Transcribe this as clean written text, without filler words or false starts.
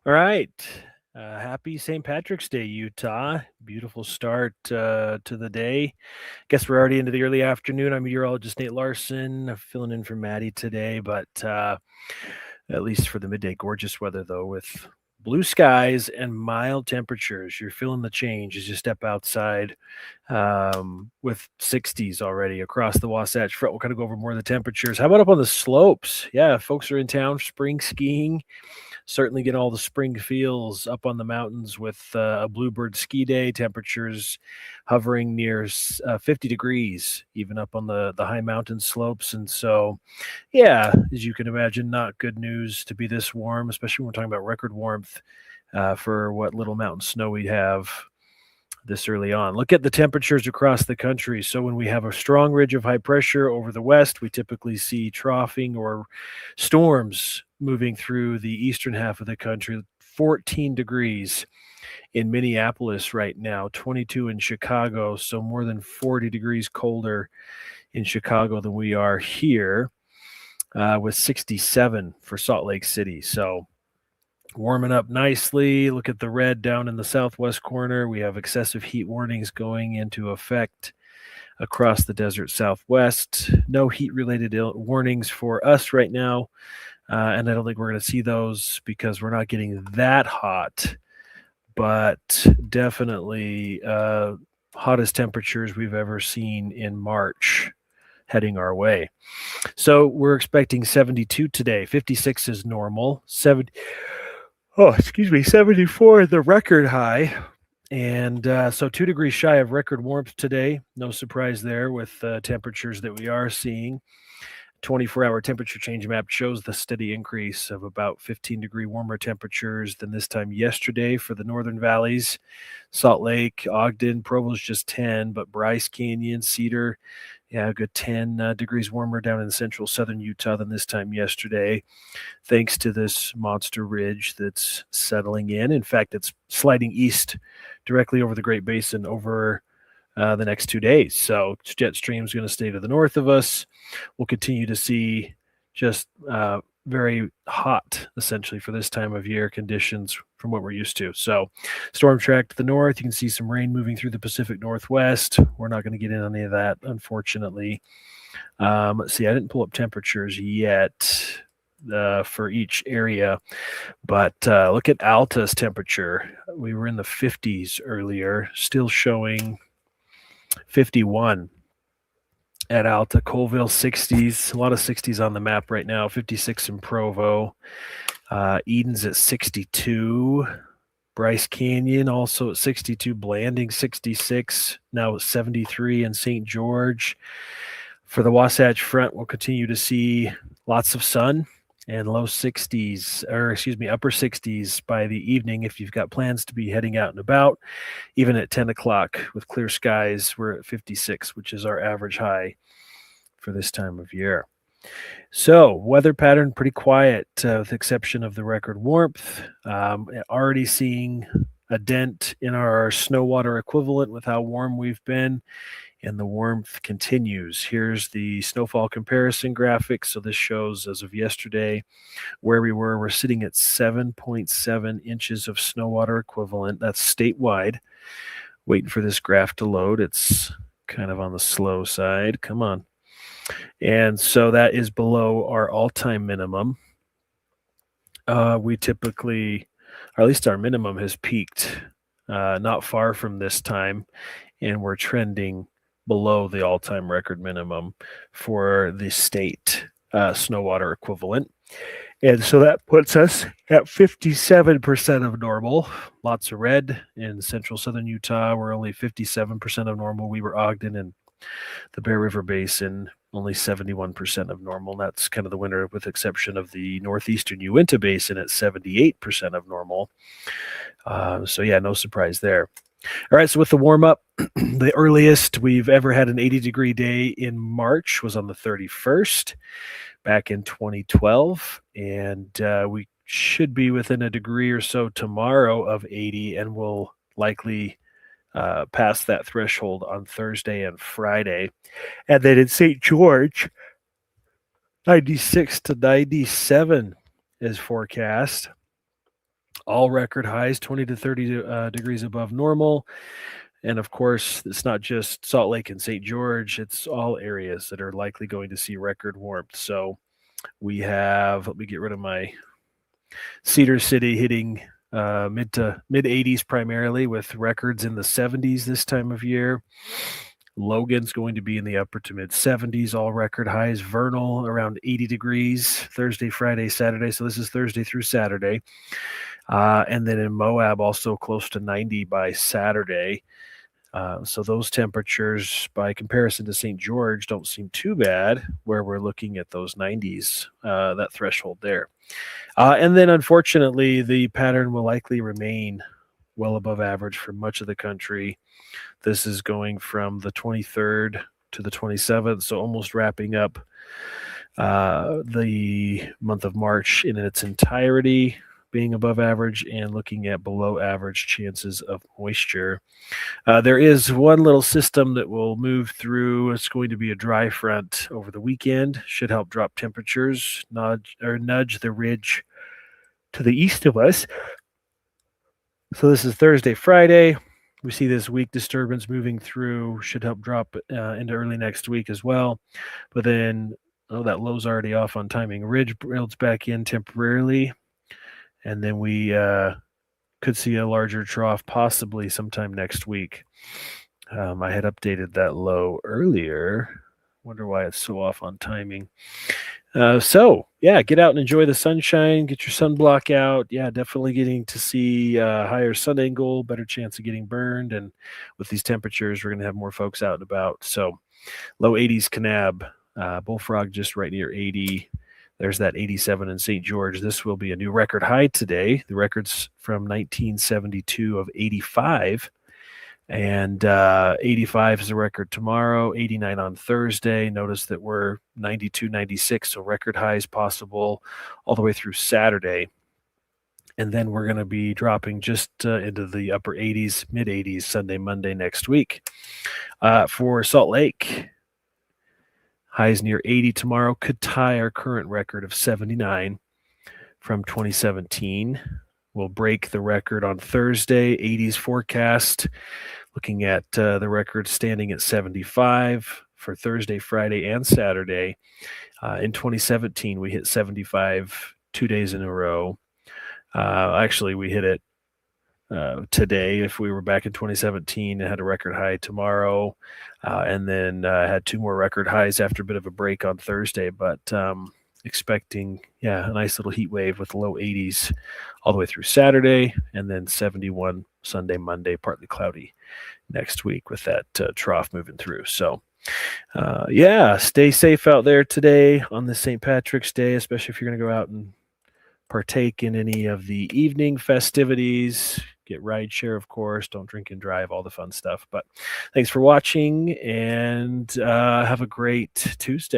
All right. Happy St. Patrick's Day, Utah. Beautiful start to the day. Guess we're already into the early afternoon. I'm meteorologist Nate Larson, filling in for Maddie today, but at least for the midday, gorgeous weather though, with blue skies and mild temperatures. You're feeling the change as you step outside with 60s already across the Wasatch Front. We'll kind of go over more of the temperatures. How about up on the slopes? Yeah, folks are in town spring skiing. Certainly get all the spring feels up on the mountains with a bluebird ski day, temperatures hovering near 50 degrees, even up on the high mountain slopes. And so, yeah, as you can imagine, not good news to be this warm, especially when we're talking about record warmth for what little mountain snow we have this early on. Look at the temperatures across the country. So when we have a strong ridge of high pressure over the west, we typically see troughing or storms moving through the eastern half of the country. 14 degrees in Minneapolis right now, 22 in Chicago, so more than 40 degrees colder in Chicago than we are here, with 67 for Salt Lake City. So warming up nicely. Look at the red down in the southwest corner. We have excessive heat warnings going into effect across the desert southwest. No heat related warnings for us right now. And I don't think we're going to see those because we're not getting that hot, but definitely hottest temperatures we've ever seen in March heading our way. So we're expecting 72 today. 56 is normal. 74, the record high. And so 2 degrees shy of record warmth today. No surprise there with temperatures that we are seeing. 24-hour temperature change map shows the steady increase of about 15-degree warmer temperatures than this time yesterday for the northern valleys. Salt Lake, Ogden, Provo's just 10, but Bryce Canyon, Cedar, yeah, a good 10 degrees warmer down in central southern Utah than this time yesterday, thanks to this monster ridge that's settling in. In fact, it's sliding east directly over the Great Basin over the next 2 days. So jet stream is going to stay to the north of us. We'll continue to see just very hot, essentially, for this time of year conditions from what we're used to. So storm track to the north. You can see some rain moving through the Pacific Northwest. We're not going to get in on any of that, unfortunately. Let's see, I didn't pull up temperatures yet for each area, but look at Alta's temperature. We were in the 50s earlier, still showing 51 at Alta. Colville 60s, a lot of 60s on the map right now. 56 in Provo. Eden's at 62. Bryce Canyon also at 62. Blanding 66. Now 73 in St. George. For the Wasatch Front, we'll continue to see lots of sun and upper 60s by the evening if you've got plans to be heading out and about. Even at 10 o'clock with clear skies, we're at 56, which is our average high for this time of year. So weather pattern pretty quiet with the exception of the record warmth. Already seeing a dent in our snow water equivalent with how warm we've been, and the warmth continues. Here's the snowfall comparison graphic. So this shows as of yesterday where we were. We're sitting at 7.7 inches of snow water equivalent. That's statewide. Waiting for this graph to load. It's kind of on the slow side. Come on. And so that is below our all-time minimum. We typically, or at least our minimum has peaked not far from this time, and we're trending below the all-time record minimum for the state snow water equivalent. And so that puts us at 57% of normal. Lots of red in central southern Utah. We're only 57% of normal. We were Ogden and the Bear River Basin, only 71% of normal. That's kind of the winner, with exception of the northeastern Uinta Basin at 78% of normal. So yeah, no surprise there. All right, so with the warm-up, the earliest we've ever had an 80-degree day in March was on the 31st back in 2012, and we should be within a degree or so tomorrow of 80, and we'll likely pass that threshold on Thursday and Friday. And then in St. George, 96 to 97 is forecast. All record highs, 20 to 30 degrees above normal. And of course, it's not just Salt Lake and St. George, it's all areas that are likely going to see record warmth. So we have, let me get rid of my Cedar City hitting mid 80s primarily, with records in the 70s this time of year. Logan's going to be in the upper to mid 70s, all record highs. Vernal around 80 degrees Thursday, Friday, Saturday. So this is Thursday through Saturday. And then in Moab, also close to 90 by Saturday. So those temperatures, by comparison to St. George, don't seem too bad, where we're looking at those 90s, that threshold there. And then, unfortunately, the pattern will likely remain well above average for much of the country. This is going from the 23rd to the 27th, so almost wrapping up the month of March in its entirety, being above average and looking at below average chances of moisture. There is one little system that will move through. It's going to be a dry front over the weekend. Should help drop temperatures, nudge the ridge to the east of us. So this is Thursday, Friday. We see this weak disturbance moving through. Should help drop into early next week as well. But then, that low's already off on timing. Ridge builds back in temporarily. And then we could see a larger trough possibly sometime next week. I had updated that low earlier. Wonder why it's so off on timing. So, get out and enjoy the sunshine. Get your sunblock out. Yeah, definitely getting to see higher sun angle, better chance of getting burned. And with these temperatures, we're going to have more folks out and about. So, low 80s Kanab, Bullfrog just right near 80. There's that 87 in St. George. This will be a new record high today. The record's from 1972 of 85. And 85 is a record tomorrow, 89 on Thursday. Notice that we're 92, 96, so record highs possible all the way through Saturday. And then we're going to be dropping just into the upper 80s, mid 80s, Sunday, Monday next week. For Salt Lake, highs near 80 tomorrow, could tie our current record of 79 from 2017. We'll break the record on Thursday, 80s forecast. Looking at the record standing at 75 for Thursday, Friday, and Saturday. In 2017, we hit 75 2 days in a row. Actually, we hit it today. If we were back in 2017, it had a record high tomorrow, and then had two more record highs after a bit of a break on Thursday. But expecting, a nice little heat wave with low 80s all the way through Saturday, and then 71 Sunday, Monday, partly cloudy next week with that trough moving through. So, stay safe out there today on the St. Patrick's Day, especially if you're going to go out and partake in any of the evening festivities. Get rideshare, of course. Don't drink and drive, all the fun stuff. But thanks for watching, and have a great Tuesday.